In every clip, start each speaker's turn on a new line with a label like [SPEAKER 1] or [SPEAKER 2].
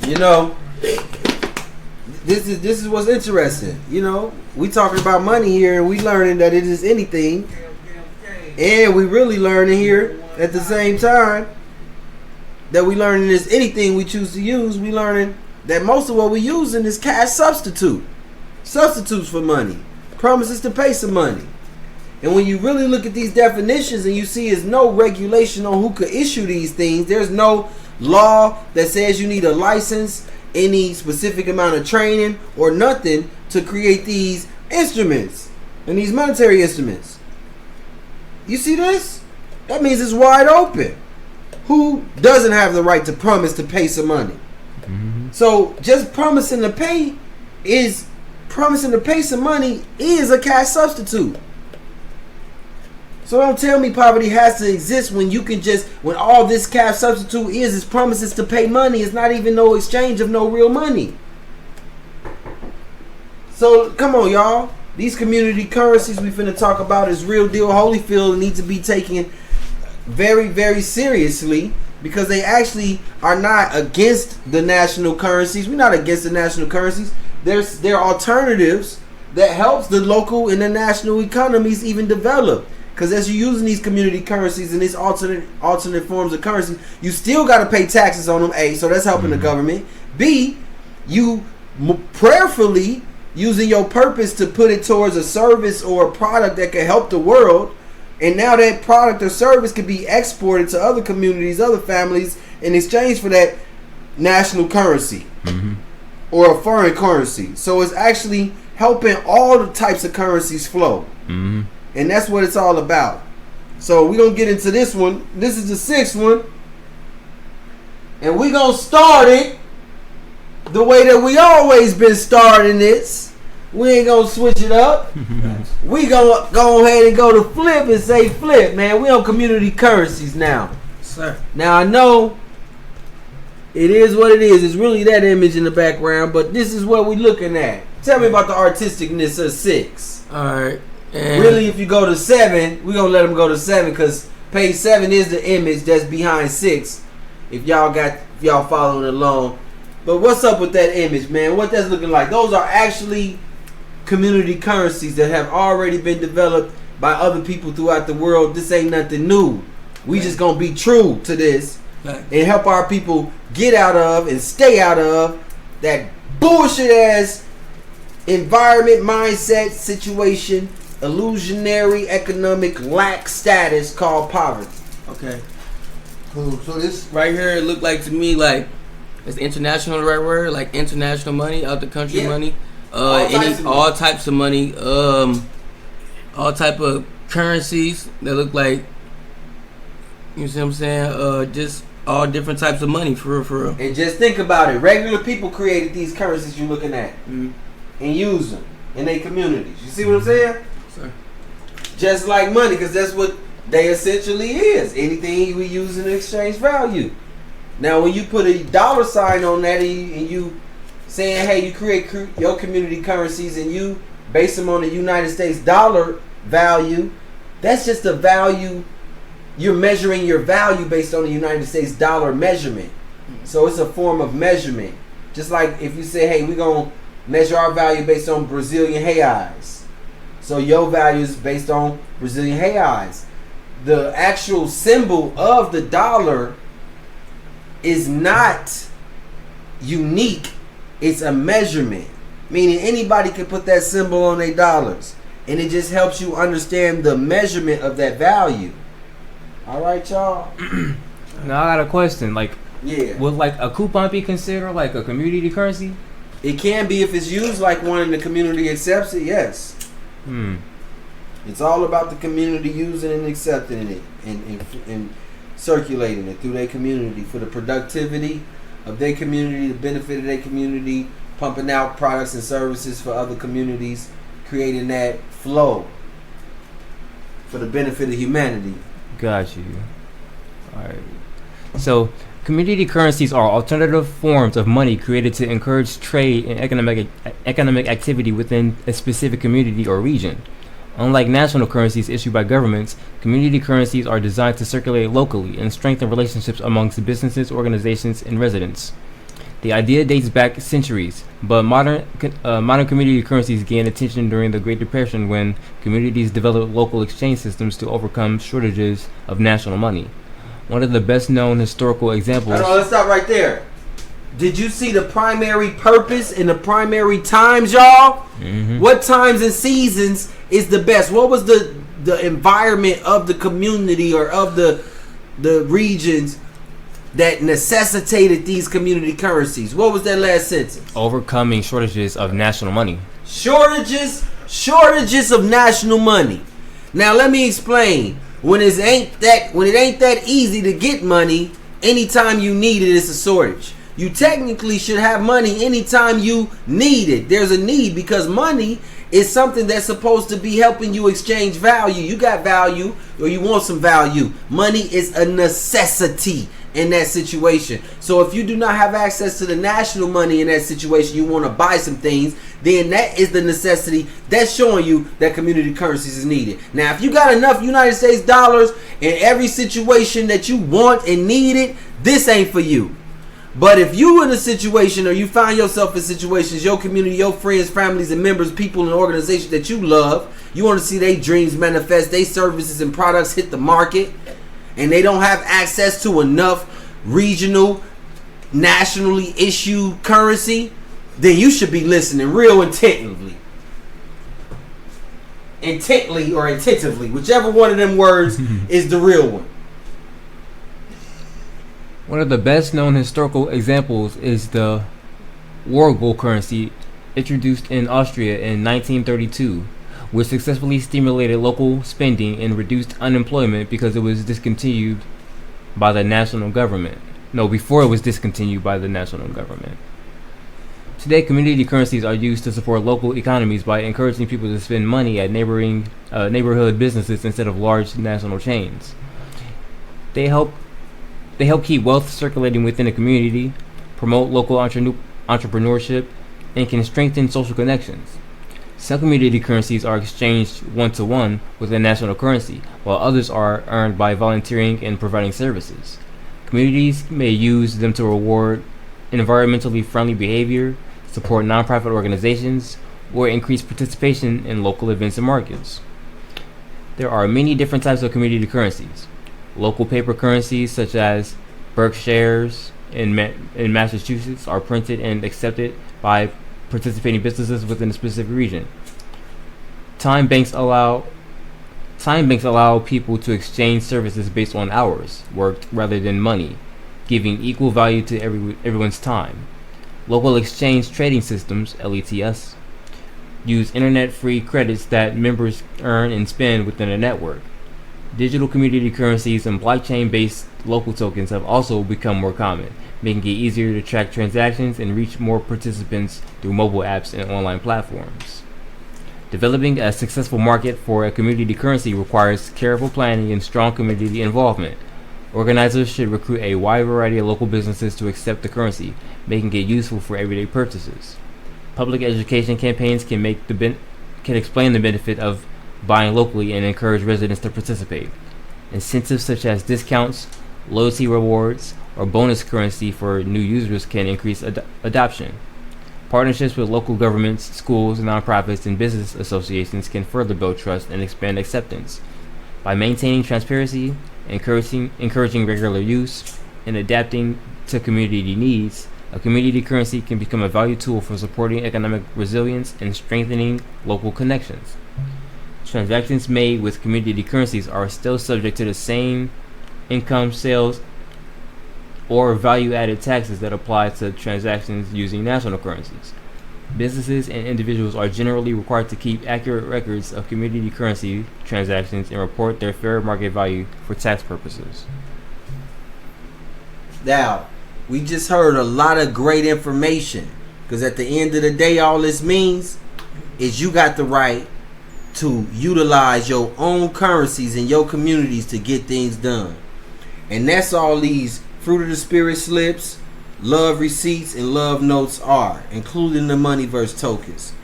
[SPEAKER 1] You know, this is what's interesting. You know, we talking about money here, and we learning that it is anything, and we really learning here at the same time that we learning is anything we choose to use. We learning that most of what we using is cash substitutes for money, promises to pay some money. And when you really look at these definitions and you see there's no regulation on who could issue these things, there's no law that says you need a license, any specific amount of training, or nothing to create these instruments and these monetary instruments. You see this? That means it's wide open. Who doesn't have the right to promise to pay some money? Mm-hmm. So just promising to pay some money is a cash substitute. So don't tell me poverty has to exist when you can just, when all this cash substitute is promises to pay money. It's not even no exchange of no real money. So come on, y'all. These community currencies we finna talk about is real deal Holyfield and need to be taken very, very seriously, because they actually are not against the national currencies. We're not against the national currencies. There are alternatives that helps the local and the national economies even develop. Because as you're using these community currencies and these alternate forms of currency, you still got to pay taxes on them. A, so that's helping the government. B, you prayerfully using your purpose to put it towards a service or a product that can help the world. And now that product or service can be exported to other communities, other families, in exchange for that national currency or a foreign currency. So it's actually helping all the types of currencies flow. Mm-hmm. And that's what it's all about. So we're going to get into this one. This is the sixth one. And we're going to start it the way that we always been starting this. We ain't going to switch it up. We going to go ahead and go to flip and say flip, man. We on community currencies now.
[SPEAKER 2] Sir.
[SPEAKER 1] Now I know it is what it is. It's really that image in the background, but this is what we looking at. Tell me about the artisticness of 6.
[SPEAKER 2] All right.
[SPEAKER 1] And really, if you go to 7, we're going to let them go to 7 because page 7 is the image that's behind 6. If y'all following along. But what's up with that image, man? What that's looking like? Those are actually community currencies that have already been developed by other people throughout the world. This ain't nothing new. We just going to be true to this and help our people get out of and stay out of that bullshit ass environment, mindset, situation, illusionary economic lack status called poverty.
[SPEAKER 2] Okay. Cool. So this right here, it looked like to me like, is international the right word? Like international money, out the country money, all types of money, all type of currencies that look like, you see what I'm saying? Just all different types of money for real.
[SPEAKER 1] And just think about it. Regular people created these currencies you're looking at and use them in their communities. You see what I'm saying?
[SPEAKER 2] Sir.
[SPEAKER 1] Just like money, because that's what they essentially is. Anything we use in exchange value. Now, when you put a dollar sign on that and you saying, hey, you create your community currencies and you base them on the United States dollar value, that's just a value. You're measuring your value based on the United States dollar measurement. So it's a form of measurement. Just like if you say, hey, we're going to measure our value based on Brazilian reais. So your value is based on Brazilian reais. The actual symbol of the dollar is not unique. It's a measurement. Meaning anybody can put that symbol on their dollars. And it just helps you understand the measurement of that value. All right, y'all?
[SPEAKER 3] Now I got a question. Like,
[SPEAKER 1] yeah,
[SPEAKER 3] would like a coupon be considered like a community currency?
[SPEAKER 1] It can be if it's used like one and the community accepts it, yes. It's all about the community using and accepting it and circulating it through their community for the productivity of their community, the benefit of their community, pumping out products and services for other communities, creating that flow for the benefit of humanity.
[SPEAKER 3] Got you. All right. So, community currencies are alternative forms of money created to encourage trade and economic activity within a specific community or region. Unlike national currencies issued by governments, community currencies are designed to circulate locally and strengthen relationships amongst businesses, organizations, and residents. The idea dates back centuries, but modern community currencies gained attention during the Great Depression when communities developed local exchange systems to overcome shortages of national money. One of the best known historical examples...
[SPEAKER 1] Hold on, let's stop right there. Did you see the primary purpose and the primary times, y'all?
[SPEAKER 3] Mm-hmm.
[SPEAKER 1] What times and seasons is the best? What was the environment of the community or of the regions that necessitated these community currencies? What was that last sentence?
[SPEAKER 3] Overcoming shortages of national money.
[SPEAKER 1] Shortages of national money. Now let me explain. When it ain't that easy to get money, anytime you need it, it's a shortage. You technically should have money anytime you need it. There's a need because money is something that's supposed to be helping you exchange value. You got value or you want some value. Money is a necessity in that situation. So if you do not have access to the national money in that situation, you want to buy some things, then that is the necessity that's showing you that community currencies is needed. Now, if you got enough United States dollars in every situation that you want and need it, this ain't for you. But if you in a situation or you find yourself in situations, your community, your friends, families, and members, people and organizations that you love, you want to see their dreams manifest, their services and products hit the market, and they don't have access to enough regional, nationally issued currency, then you should be listening real intently. Intently or attentively, whichever one of them words is the real one.
[SPEAKER 3] One of the best known historical examples is the Wörgl currency introduced in Austria in 1932, which successfully stimulated local spending and reduced unemployment because it was discontinued by the national government. No, before it was discontinued by the national government. Today, community currencies are used to support local economies by encouraging people to spend money at neighborhood businesses instead of large national chains. They help keep wealth circulating within a community, promote local entrepreneurship, and can strengthen social connections. Some community currencies are exchanged one-to-one with a national currency, while others are earned by volunteering and providing services. Communities may use them to reward environmentally friendly behavior, support nonprofit organizations, or increase participation in local events and markets. There are many different types of community currencies. Local paper currencies such as Berkshires in Massachusetts are printed and accepted by participating businesses within a specific region. Time banks allow people to exchange services based on hours worked rather than money, giving equal value to everyone's time. Local exchange trading systems, LETS, use internet-free credits that members earn and spend within a network. Digital community currencies and blockchain-based local tokens have also become more common, making it easier to track transactions and reach more participants through mobile apps and online platforms. Developing a successful market for a community currency requires careful planning and strong community involvement. Organizers should recruit a wide variety of local businesses to accept the currency, making it useful for everyday purchases. Public education campaigns can explain the benefit of buying locally and encourage residents to participate. Incentives such as discounts, loyalty rewards, or bonus currency for new users can increase adoption. Partnerships with local governments, schools, nonprofits, and business associations can further build trust and expand acceptance. By maintaining transparency, encouraging regular use, and adapting to community needs, a community currency can become a valued tool for supporting economic resilience and strengthening local connections. Transactions made with community currencies are still subject to the same income, sales, or value-added taxes that apply to transactions using national currencies. Businesses and individuals are generally required to keep accurate records of community currency transactions and report their fair market value for tax purposes.
[SPEAKER 1] Now, we just heard a lot of great information, because at the end of the day, all this means is you got the right to utilize your own currencies in your communities to get things done. And that's all these Fruit of the Spirit slips, love receipts, and love notes are, including the moneyverse tokens.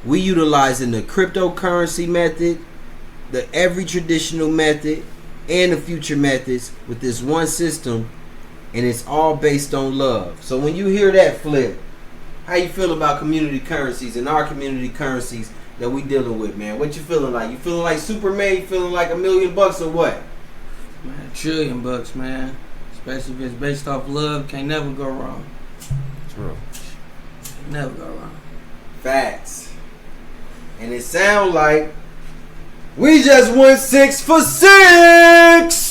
[SPEAKER 1] We utilizing the cryptocurrency method, every traditional method, and the future methods with this one system and it's all based on love. So when you hear that, Flip, how you feel about community currencies and our community currencies that we dealing with, man? What you feeling like? You feeling like Superman? You feeling like $1 million or what?
[SPEAKER 2] Man, $1 trillion, man. Especially if it's based off love, can't never go wrong.
[SPEAKER 3] True.
[SPEAKER 2] Never go wrong.
[SPEAKER 1] Facts. And it sound like we just went 6 for 6.